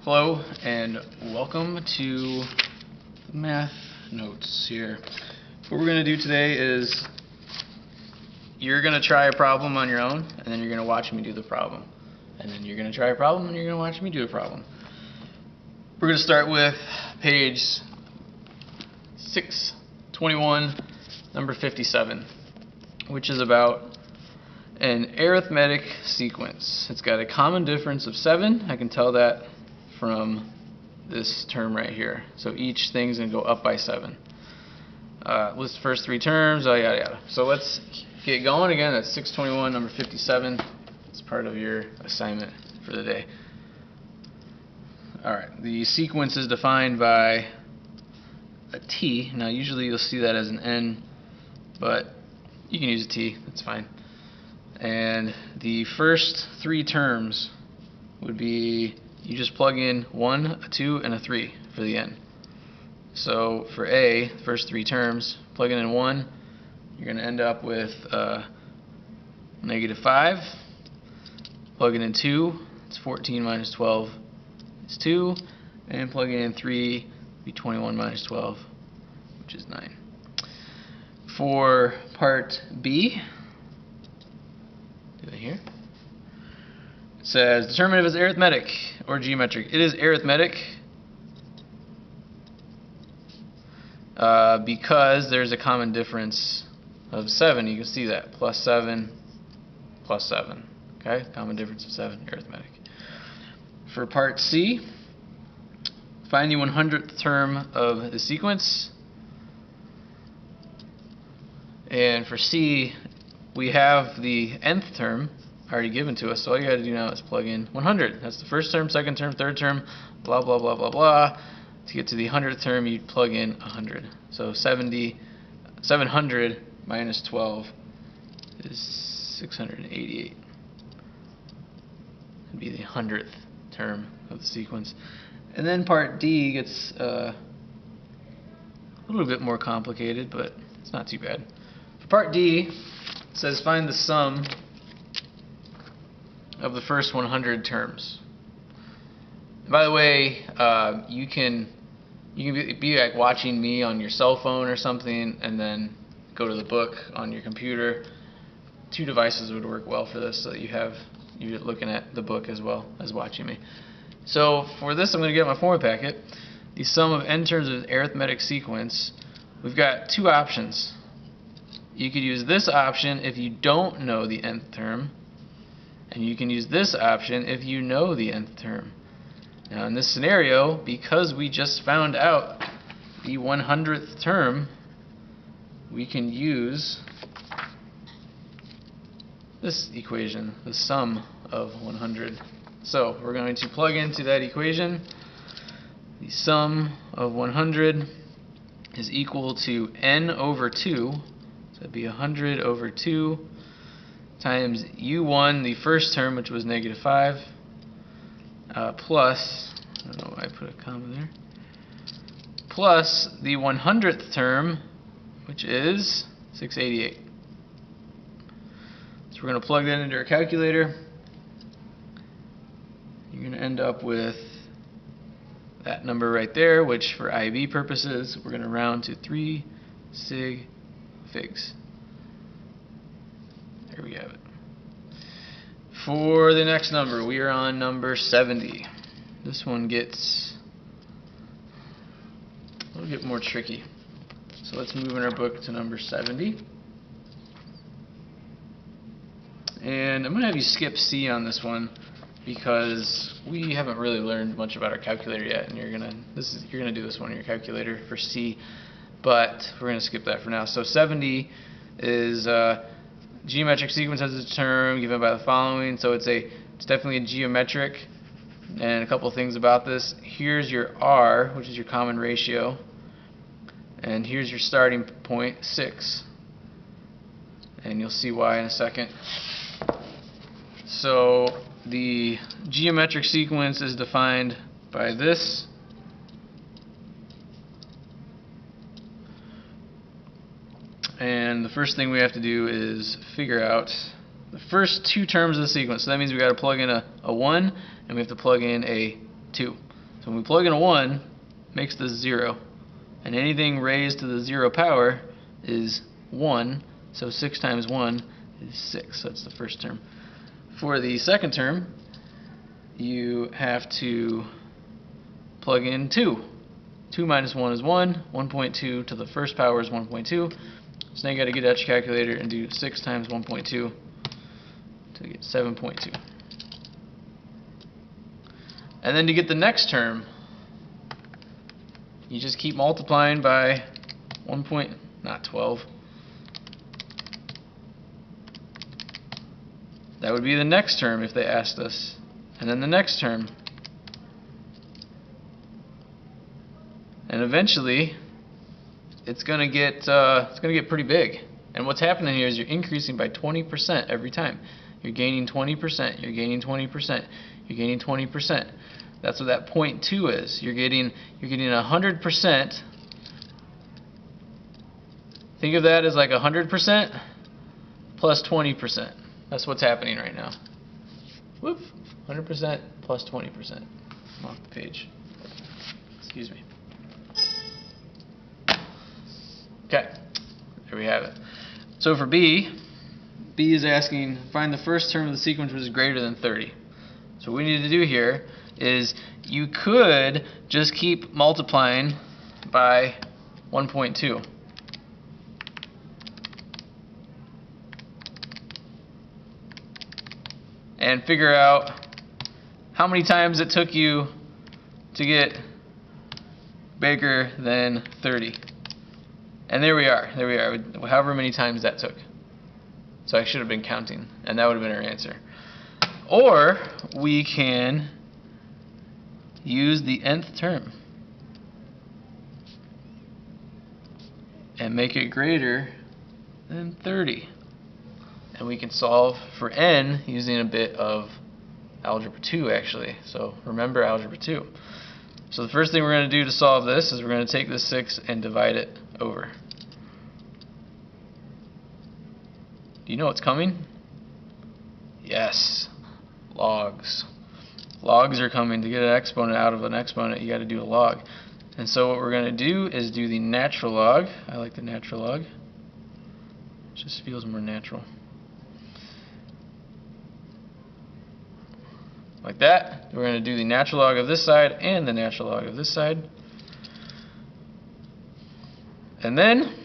Hello and welcome to Math Notes here. What we're going to do today is you're going to try a problem on your own, and then you're going to watch me do the problem. And then you're going to try a problem, and you're going to watch me do a problem. We're going to start with page 621, number 57, which is about an arithmetic sequence. It's got a common difference of 7. I can tell that from this term right here. So each thing's going to go up by 7. List the first 3 terms, yada yada. So let's get going again. That's 621, number 57. It's part of your assignment for the day. Alright, the sequence is defined by a t. Now usually you'll see that as an n, but you can use a t, that's fine. And the first 3 terms would be, you just plug in 1, a 2, and a 3 for the n. So for A, first 3 terms, plugging in 1, you're going to end up with -5. Plugging in 2, it's 14 minus 12 is 2. And plugging in 3 would be 21 minus 12, which is 9. For part B, do it here. It says, determine if it's arithmetic or geometric. It is arithmetic because there's a common difference of 7. You can see that. Plus 7, plus 7. Okay? Common difference of 7, arithmetic. For part C, find the 100th term of the sequence. And for C, we have the nth term already given to us, so all you got to do now is plug in 100. That's the first term, second term, third term, blah blah blah blah blah. To get to the 100th term, you plug in 100. So 700 minus 12 is 688. That'd be the 100th term of the sequence. And then part D gets a little bit more complicated, but it's not too bad. For part D, it says find the sum of the first 100 terms. And by the way, you can be like watching me on your cell phone or something, and then go to the book on your computer. 2 devices would work well for this, so that you're looking at the book as well as watching me. So for this, I'm going to get my formula packet. The sum of n terms of an arithmetic sequence. We've got 2 options. You could use this option if you don't know the nth term, and you can use this option if you know the nth term. Now in this scenario, because we just found out the 100th term, we can use this equation, the sum of 100. So we're going to plug into that equation. The sum of 100 is equal to n over 2. So it'd be 100 over 2 times u1, the first term, which was -5, plus, I don't know why I put a comma there, plus the 100th term, which is 688. So we're going to plug that into our calculator. You're going to end up with that number right there, which for IB purposes, we're going to round to 3 sig figs. There we have it. For the next number, we are on number 70. This one gets a little bit more tricky. So let's move in our book to number 70. And I'm going to have you skip C on this one because we haven't really learned much about our calculator yet, and you're going to do this one in your calculator for C, but we're going to skip that for now. So 70 is geometric sequence has a term given by the following. So it's definitely a geometric. And a couple of things about this. Here's your R, which is your common ratio, and here's your starting point, 6. And you'll see why in a second. So the geometric sequence is defined by this. And the first thing we have to do is figure out the first two terms of the sequence. So that means we got to plug in a 1 and we have to plug in a 2. So when we plug in a 1, makes this 0. And anything raised to the 0 power is 1. So 6 times 1 is 6. So that's the first term. For the second term, you have to plug in 2. 2 minus 1 is 1. 1.2 to the first power is 1.2. So now you got to get out your calculator and do 6 times 1.2 to get 7.2. And then to get the next term, you just keep multiplying by 12. That would be the next term if they asked us. And then the next term. And eventually it's going to get pretty big. And what's happening here is you're increasing by 20% every time. You're gaining 20%, you're gaining 20%, you're gaining 20%. That's what that 0.2 is. You're getting 100%. Think of that as like 100% plus 20%. That's what's happening right now. Whoop, 100% plus 20%. I'm off the page. Excuse me. Okay, there we have it. So for B is asking, find the first term of the sequence which is greater than 30. So what we need to do here is you could just keep multiplying by 1.2. And figure out how many times it took you to get bigger than 30. And there we are, however many times that took. So I should have been counting, and that would have been our answer. Or we can use the nth term and make it greater than 30. And we can solve for n using a bit of Algebra 2 actually. So remember Algebra 2. So the first thing we're going to do to solve this is we're going to take this 6 and divide it over. Do you know what's coming? Yes, logs. Logs are coming. To get an exponent out of an exponent, you got to do a log. And so what we're going to do is do the natural log. I like the natural log. It just feels more natural. Like that. We're going to do the natural log of this side and the natural log of this side. And then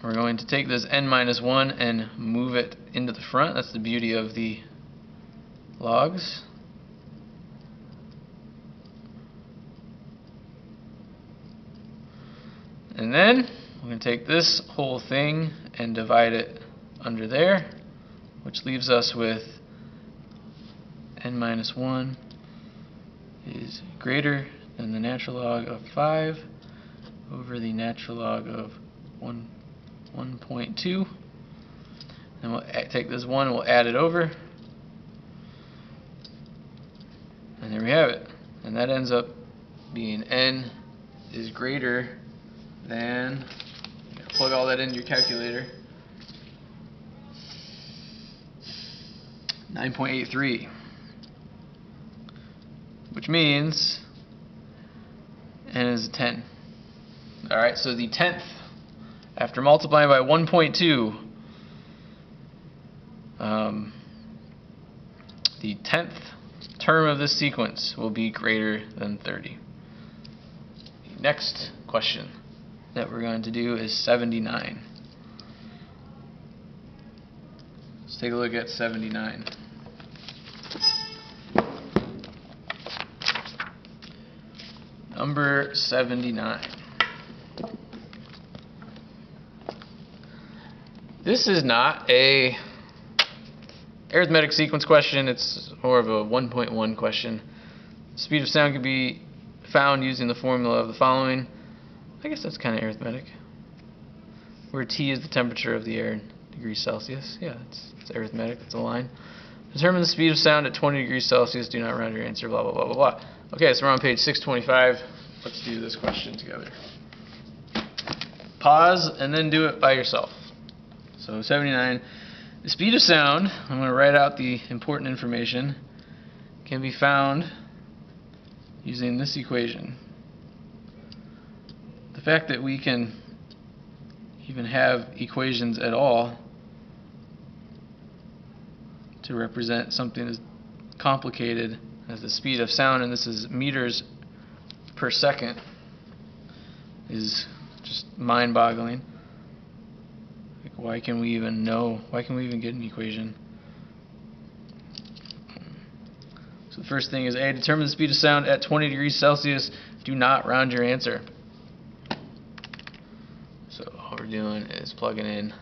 we're going to take this n minus 1 and move it into the front. That's the beauty of the logs. And then we're going to take this whole thing and divide it under there, which leaves us with n minus 1 is greater than the natural log of 5 over the natural log of 1.2. And we'll take this 1 and we'll add it over. And there we have it. And that ends up being n is greater than, plug all that into your calculator, 9.83. Which means n is 10. Alright, so the 10th, after multiplying by 1.2, the 10th term of this sequence will be greater than 30. The next question that we're going to do is 79. Let's take a look at 79. Number 79. This is not a arithmetic sequence question, it's more of a 1.1 question. Speed of sound can be found using the formula of the following. I guess that's kind of arithmetic. Where T is the temperature of the air in degrees Celsius. Yeah, it's arithmetic, it's a line. Determine the speed of sound at 20 degrees Celsius, do not round your answer, blah, blah, blah, blah, blah. Okay, so we're on page 625. Let's do this question together. Pause and then do it by yourself. So 79, the speed of sound, I'm going to write out the important information, can be found using this equation. The fact that we can even have equations at all to represent something as complicated as the speed of sound, and this is meters per second, is just mind-boggling. Like, why can we even get an equation? So the first thing is A, determine the speed of sound at 20 degrees Celsius. Do not round your answer. So all we're doing is plugging in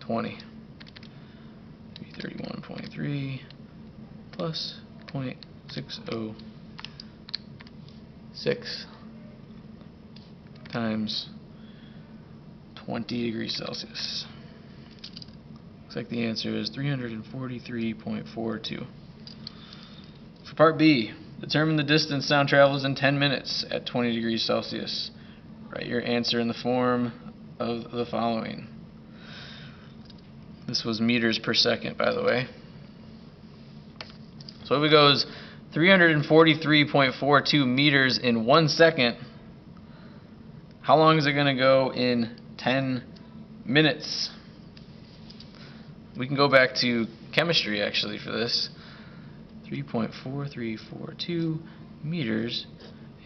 20. 31.3 plus 0.606 times 20 degrees Celsius. Looks like the answer is 343.42. For part B, determine the distance sound travels in 10 minutes at 20 degrees Celsius. Write your answer in the form of the following. This was meters per second, by the way. So if it goes 343.42 meters in 1 second, how long is it going to go in 10 minutes? We can go back to chemistry actually for this. 3.4342 meters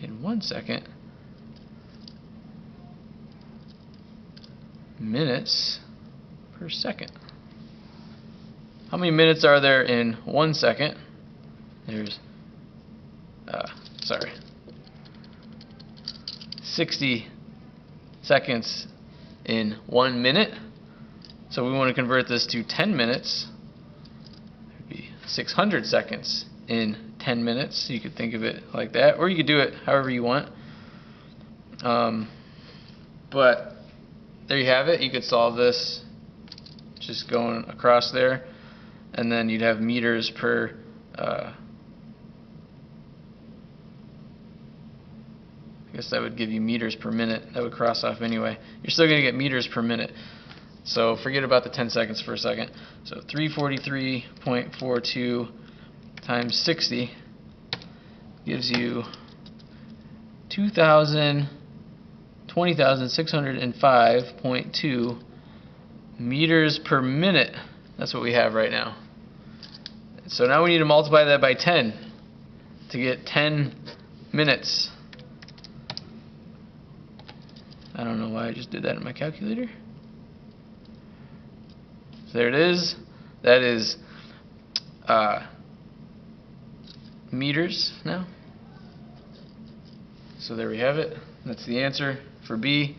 in 1 second. Minutes per second. How many minutes are there in 1 second? There's 60 seconds in 1 minute. So we want to convert this to 10 minutes. It would be 600 seconds in 10 minutes. You could think of it like that, or you could do it however you want. But there you have it. You could solve this just going across there, and then you'd have meters per I guess that would give you meters per minute. That would cross off anyway. You're still going to get meters per minute. So forget about the 10 seconds for a second. So 343.42 times 60 gives you 20,605.2 meters per minute. That's what we have right now. So now we need to multiply that by 10 to get 10 minutes. I don't know why I just did that in my calculator. So there it is. That is meters now. So there we have it. That's the answer for B.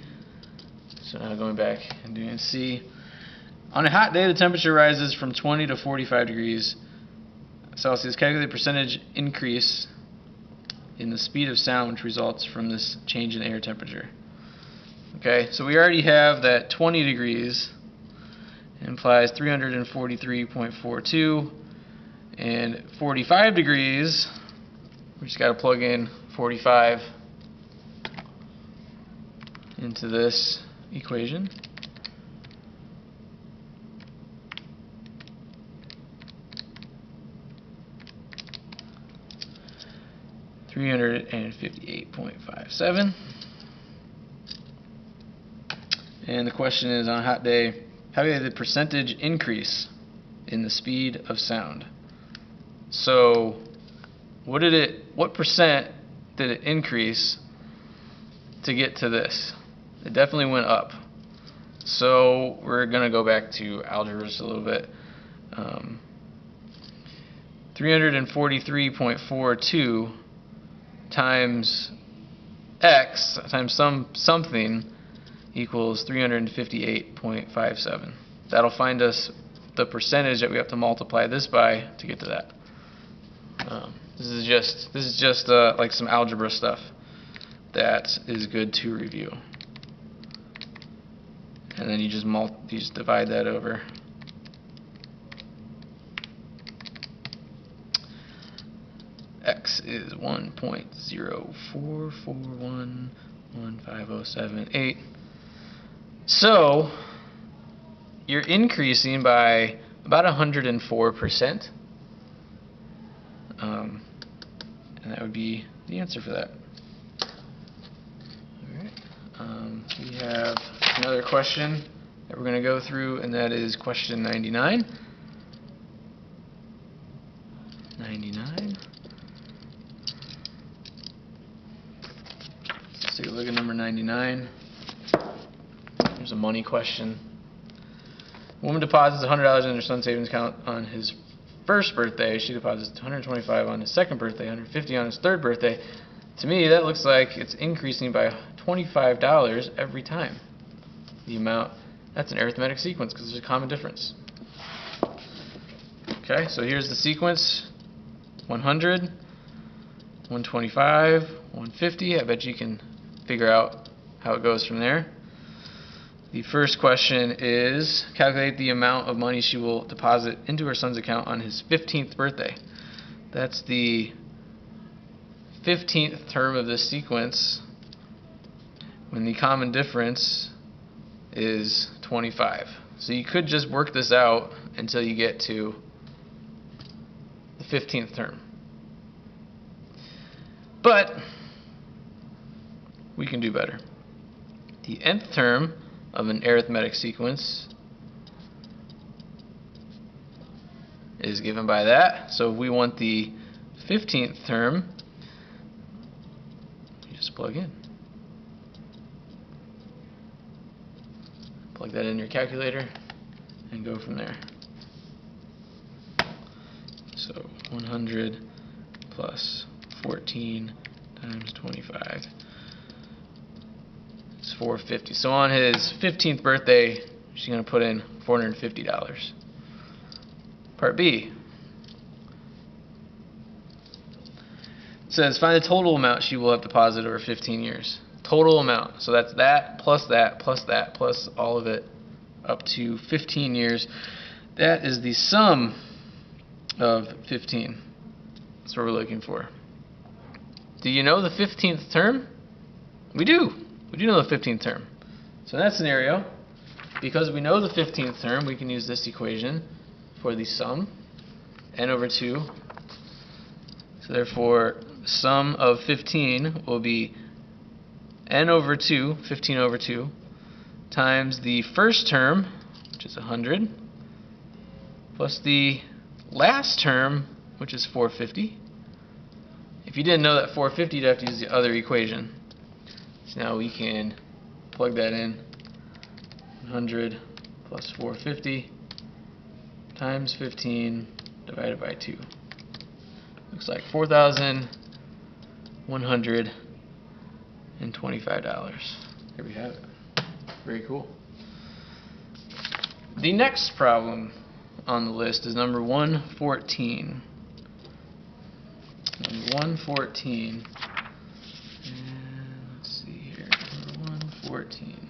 So now going back and doing C. On a hot day, the temperature rises from 20 to 45 degrees Celsius. Calculate the percentage increase in the speed of sound which results from this change in air temperature. Okay, so we already have that 20 degrees implies 343.42, and 45 degrees, we just got to plug in 45 into this equation. $358.57. And the question is, on a hot day, calculate the percentage increase in the speed of sound. So what percent did it increase to get to this? It definitely went up. So we're going to go back to algebra just a little bit. 343.42 times x times something equals 358.57. That'll find us the percentage that we have to multiply this by to get to that. This is just like some algebra stuff that is good to review. And then you just divide that over. X is 1.04411507.8. So you're increasing by about 104%. And that would be the answer for that. Alright. We have another question that we're going to go through, and that is question 99. 99. Let's take a look at number 99. There's a money question. A woman deposits $100 in her son's savings account on his first birthday. She deposits $125 on his second birthday, $150 on his third birthday. To me, that looks like it's increasing by $25 every time. The amount, that's an arithmetic sequence because there's a common difference. Okay, so here's the sequence. 100, 125, 150. I bet you can figure out how it goes from there. The first question is, calculate the amount of money she will deposit into her son's account on his 15th birthday. That's the 15th term of this sequence, when the common difference is 25. So you could just work this out until you get to the 15th term. But we can do better. The nth term of an arithmetic sequence is given by that. So if we want the 15th term, you just plug in. Plug that in your calculator and go from there. So 100 plus 14 times 25 is 450. So on his 15th birthday, she's going to put in $450. Part B. It says find the total amount she will have deposited over 15 years. Total amount. So that's that plus that plus that plus all of it up to 15 years. That is the sum of 15. That's what we're looking for. Do you know the 15th term? We do. We do know the 15th term. So in that scenario, because we know the 15th term, we can use this equation for the sum, n over 2. So therefore, sum of 15 will be n over 2, 15 over 2, times the first term, which is 100, plus the last term, which is 450. If you didn't know that 450, you'd have to use the other equation. So now we can plug that in. 100 plus 450 times 15 divided by 2. Looks like $4,125. Here we have it. Very cool. The next problem on the list is number 114. Number 114. And let's see here. Number 114.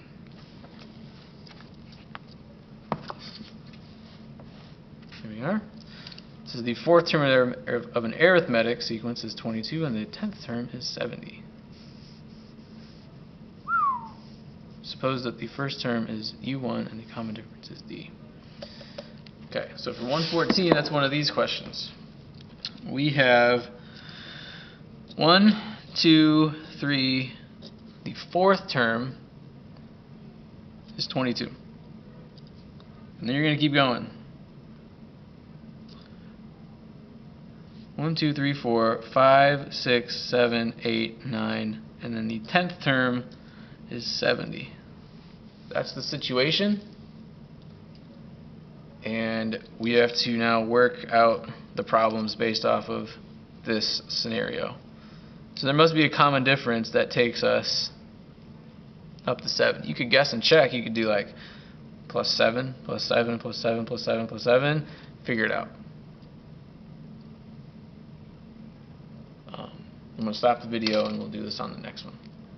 Here we are. This is the fourth term of an arithmetic sequence is 22, and the 10th term is 70. Suppose that the first term is U1 and the common difference is D. Okay, so for 114, that's one of these questions. We have 1, 2, 3, the fourth term is 22. And then you're going to keep going. 1, 2, 3, 4, 5, 6, 7, 8, 9, and then the 10th term is 70. That's the situation. And we have to now work out the problems based off of this scenario. So there must be a common difference that takes us up to 7. You could guess and check. You could do like plus 7, plus 7, plus 7, plus 7, plus 7. Figure it out. I'm going to stop the video and we'll do this on the next one.